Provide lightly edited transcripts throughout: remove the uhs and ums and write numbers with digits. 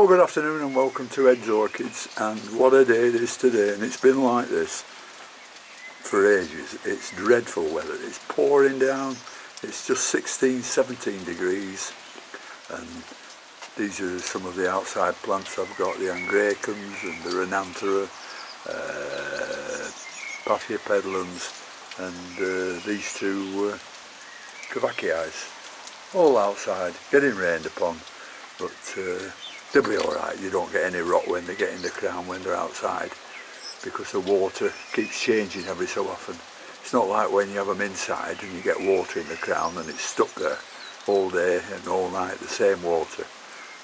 Well, good afternoon and welcome to Ed's Orchids, and what a day it is today, and it's been like this for ages. It's dreadful weather, it's pouring down, it's just 16-17 degrees, and these are some of the outside plants I've got, the angraecums and the Renanthera, Paphiopedilums, and these two Cavacii, all outside, getting rained upon, but they'll be alright. You don't get any rot when they get in the crown when they're outside, because the water keeps changing every so often. It's not like when you have them inside and you get water in the crown and it's stuck there all day and all night, the same water.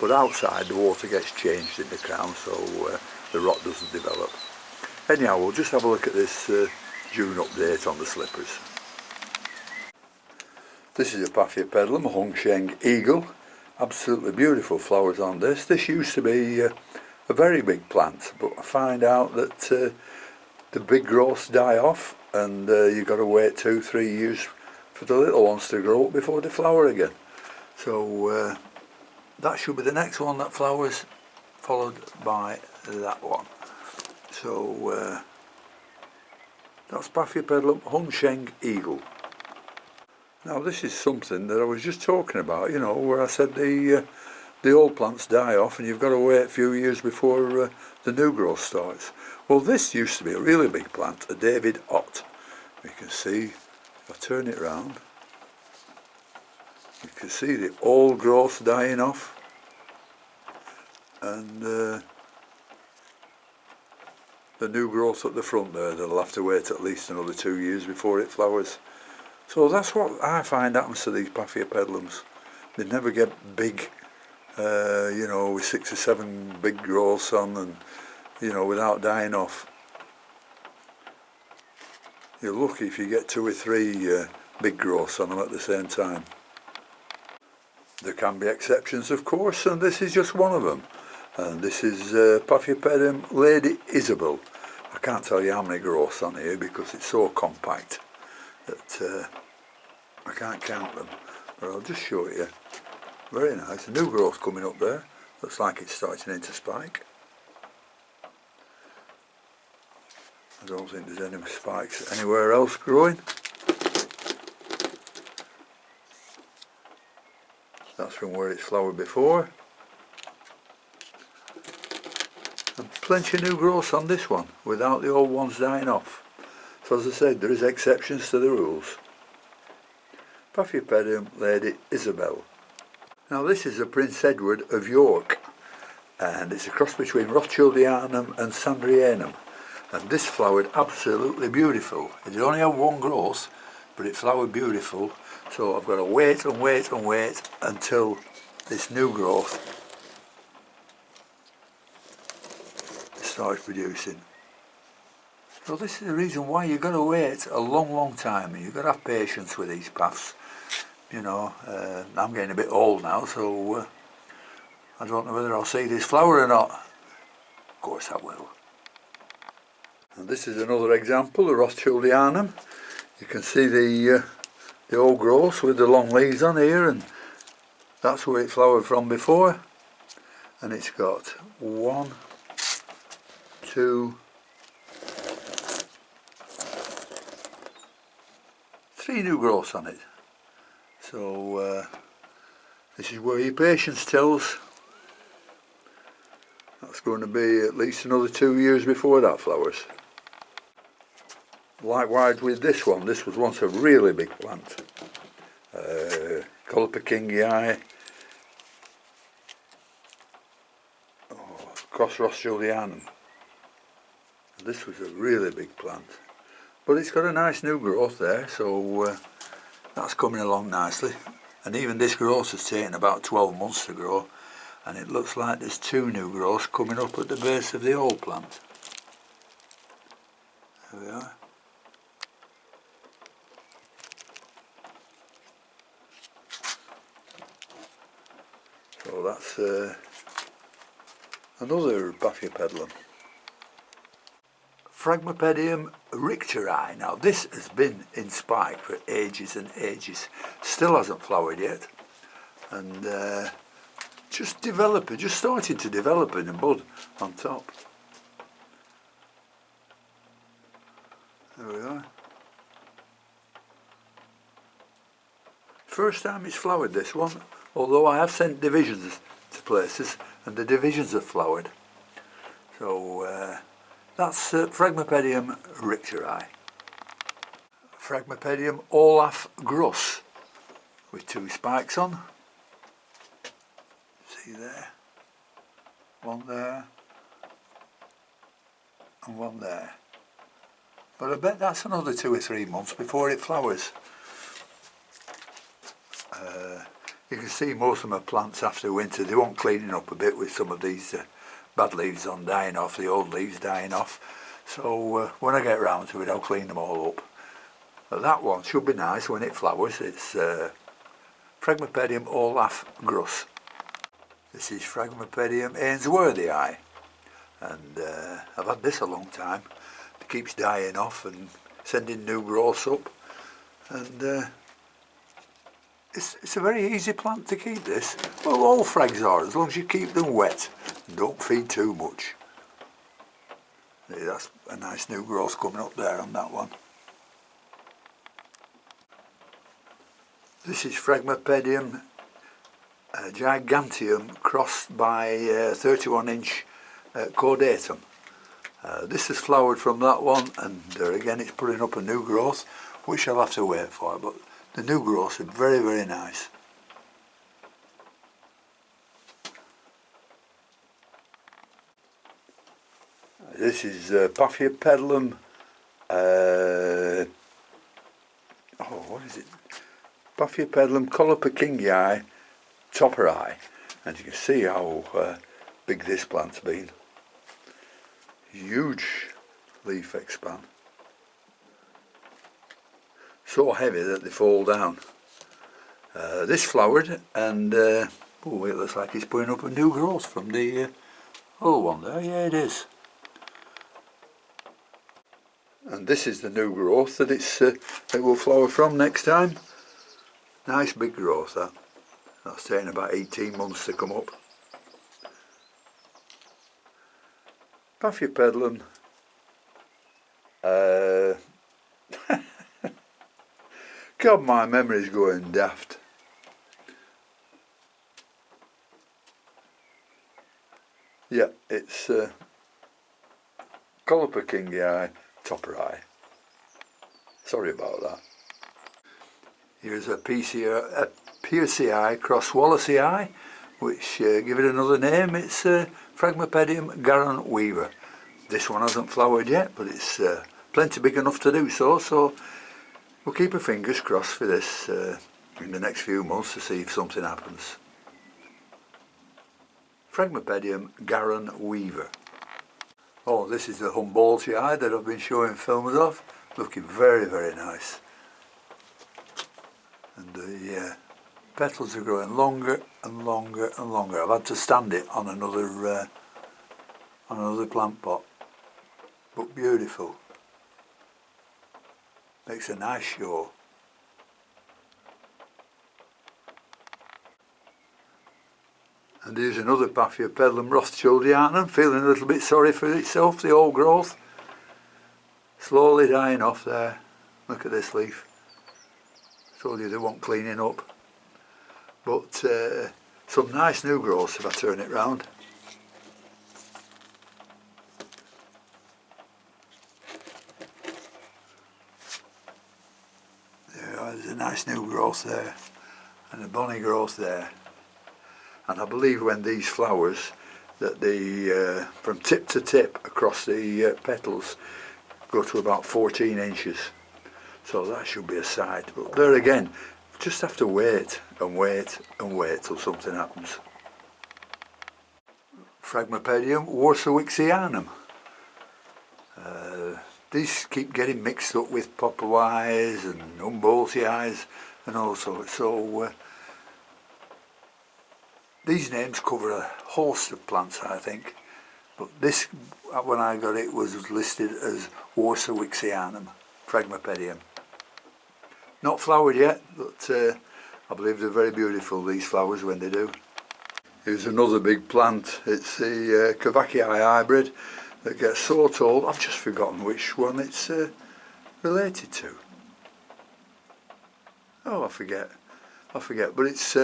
But outside the water gets changed in the crown, so the rot doesn't develop. Anyhow, we'll just have a look at this June update on the slippers. This is a Paphiopedilum, a Hongsheng Eagle. Absolutely beautiful flowers on this. This used to be a very big plant, but I find out that the big growths die off, and you've got to wait 2-3 years for the little ones to grow up before they flower again. So that should be the next one that flowers, followed by that one. So that's Paphiopedilum Hongsheng Eagle. Now this is something that I was just talking about, you know, where I said the old plants die off and you've got to wait a few years before the new growth starts. Well, this used to be a really big plant, a David Ott. You can see, if I turn it round, you can see the old growth dying off, and the new growth at the front there, they'll have to wait at least another 2 years before it flowers. So that's what I find happens to these Paphiopedilums. They never get big, you know, with 6 or 7 big growths on, and, you know, without dying off. You're lucky if you get 2 or 3 big growths on them at the same time. There can be exceptions, of course, and this is just one of them. And this is Paphiopedilum Lady Isabel. I can't tell you how many growths on here because it's so compact that I can't count them, but I'll just show you. Very nice, a new growth coming up there, looks like it's starting into spike. I don't think there's any spikes anywhere else growing. That's from where it's flowered before. And plenty of new growths on this one, without the old ones dying off. So as I said, there is exceptions to the rules. Paphiopedilum Lady Isabel. Now this is a Prince Edward of York, and it's a cross between Rothschildianum and Sandrianum, and this flowered absolutely beautiful. It only had one growth, but it flowered beautiful, so I've got to wait and wait and wait until this new growth starts producing. So this is the reason why you've got to wait a long time, and you've got to have patience with these paths. You know, I'm getting a bit old now, so I don't know whether I'll see this flower or not. Of course I will. And this is another example, the Rothschildianum. You can see the old growth with the long leaves on here, and that's where it flowered from before. And it's got 1, 2, 3 new growths on it. So this is where your patience tells. That's going to be at least another 2 years before that flowers. Likewise with this one, this was once a really big plant. Colipokingii, cross Rothschildianum. This was a really big plant. But it's got a nice new growth there, so that's coming along nicely. And even this growth has taken about 12 months to grow, and it looks like there's 2 new growths coming up at the base of the old plant. There we are. So that's another Paphiopedilum. Fragmipedium Richteri. Now this has been in spike for ages and ages. Still hasn't flowered yet. And just developing, just starting to develop in a bud on top. There we are. First time it's flowered, this one, although I have sent divisions to places and the divisions have flowered. So that's Fragmipedium Richteri. Fragmipedium Olaf Gruss with 2 spikes on. See there, one there and one there. But I bet that's another 2 or 3 months before it flowers. You can see most of my plants after winter, they want cleaning up a bit with some of these bad leaves on dying off, the old leaves dying off. So when I get round to it, I'll clean them all up. But that one should be nice when it flowers. It's Fragmipedium Olaf Gruss. This is Fragmipedium Ainsworthii, and I've had this a long time. It keeps dying off and sending new growths up, and it's a very easy plant to keep, this. Well, all frags are, as long as you keep them wet and don't feed too much. See, that's a nice new growth coming up there on that one. This is Fragmipedium Giganteum crossed by 31-inch Caudatum. This has flowered from that one, and again it's putting up a new growth, which I'll have to wait for, but the new growths are very, very nice. This is Fragmipedium, what is it? Fragmipedium Colopekingii Topperi, and you can see how big this plant's been. Huge leaf expand. So heavy that they fall down. This flowered, and oh, it looks like it's putting up a new growth from the old one there. Yeah, it is. And this is the new growth that it will flower from next time. Nice big growth that. That's taking about 18 months to come up. Fragmipedium. God, my memory's going daft. Yeah, it's Colopekingii Topperi. Sorry about that. Here's a Piercii cross Wallacei, which give it another name. It's Fragmipedium Garon Weaver. This one hasn't flowered yet, but it's plenty big enough to do so. So we'll keep our fingers crossed for this in the next few months to see if something happens. Fragmipedium Garon Weaver. Oh, this is the Humboldtii that I've been showing films of. Looking very, very nice. And the petals are growing longer and longer and longer. I've had to stand it on another plant pot, but beautiful. Makes a nice show. And here's another Fragmipedium Rothschildianum, feeling a little bit sorry for itself, the old growth. Slowly dying off there. Look at this leaf. Told you they want cleaning up. But some nice new growths if I turn it round. There's a nice new growth there. And a bonny growth there. And I believe when these flowers, that the from tip to tip across the petals go to about 14 inches. So that should be a sight. But there again, just have to wait and wait and wait till something happens. Fragmipedium Warscewixianum. These keep getting mixed up with Popeyes and Humboldtii and all sorts. So these names cover a host of plants, I think. But this, when I got it, was listed as Warscewixianum, Fragmipedium. Not flowered yet, but I believe they're very beautiful, these flowers, when they do. Here's another big plant. It's the Cavacii hybrid that gets so tall. I've just forgotten which one it's related to. Oh, I forget. But its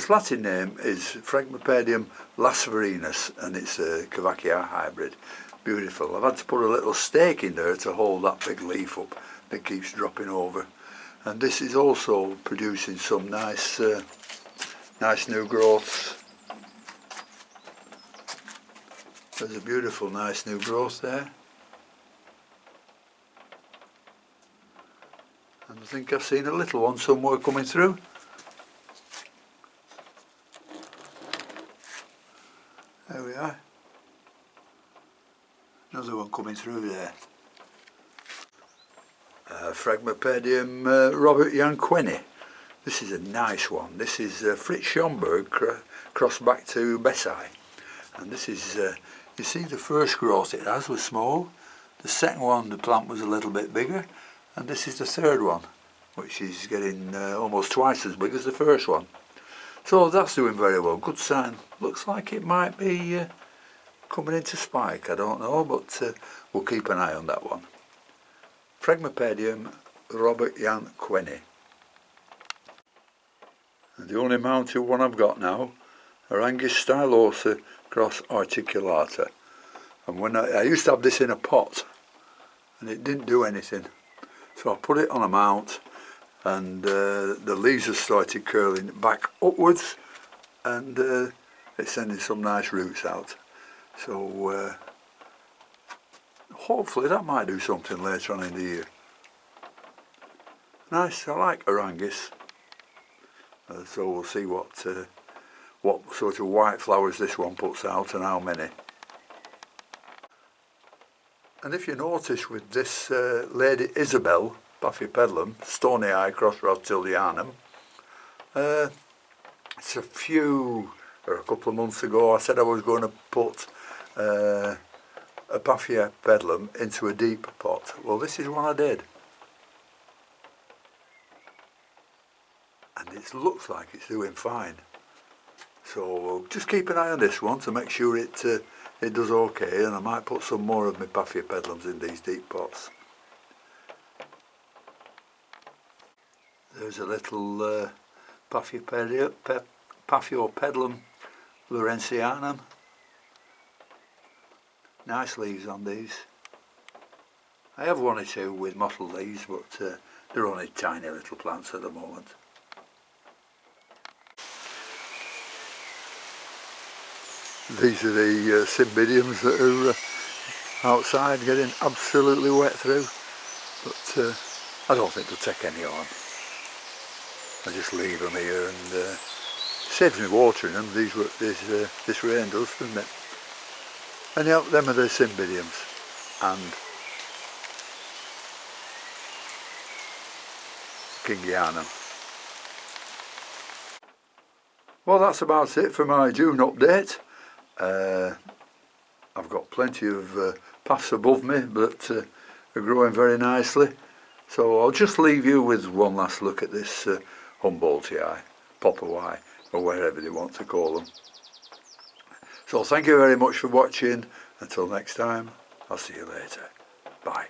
Latin name is Fragmipedium lasverinus, and it's a Cavacii hybrid. Beautiful. I've had to put a little stake in there to hold that big leaf up that keeps dropping over. And this is also producing some nice new growths. There's a beautiful nice new growth there. And I think I've seen a little one somewhere coming through. There we are. Another one coming through there. Fragmipedium Robert Yanquini. This is a nice one. This is Fritz Schomburg crossed back to Besai. And this is, you see the first growth it has was small. The second one, the plant was a little bit bigger. And this is the third one, which is getting almost twice as big as the first one. So that's doing very well. Good sign. Looks like it might be coming into spike. I don't know, but we'll keep an eye on that one. Fragmipedium Robert Yanquini. And the only mounted one I've got now, Arangus stylosa cross articulata. And when I used to have this in a pot, and it didn't do anything. So I put it on a mount, and the leaves have started curling back upwards, and it's sending some nice roots out. So hopefully that might do something later on in the year. Nice, I like Arangus. So we'll see what sort of white flowers this one puts out and how many. And if you notice with this Lady Isabel, Paphiopedilum, Stony Eye cross Rotildianum, it's a couple of months ago I said I was going to put a Paphiopedilum into a deep pot. Well, this is one I did. And it looks like it's doing fine. So just keep an eye on this one to make sure it does okay, and I might put some more of my Paphiopedilums in these deep pots. There's a little Paphiopedilum Lawrenceanum. Nice leaves on these. I have one or two with mottled leaves, but they're only tiny little plants at the moment. These are the Cymbidiums that are outside getting absolutely wet through, but I don't think they'll take any on. I just leave them here, and saves me watering them. This rain does, doesn't it? And yeah, them are the Cymbidiums, and Kingianum. Well, that's about it for my June update. I've got plenty of paths above me, but are growing very nicely. So I'll just leave you with one last look at this Humboldtii, Popowai, or wherever they want to call them. So thank you very much for watching. Until next time, I'll see you later. Bye.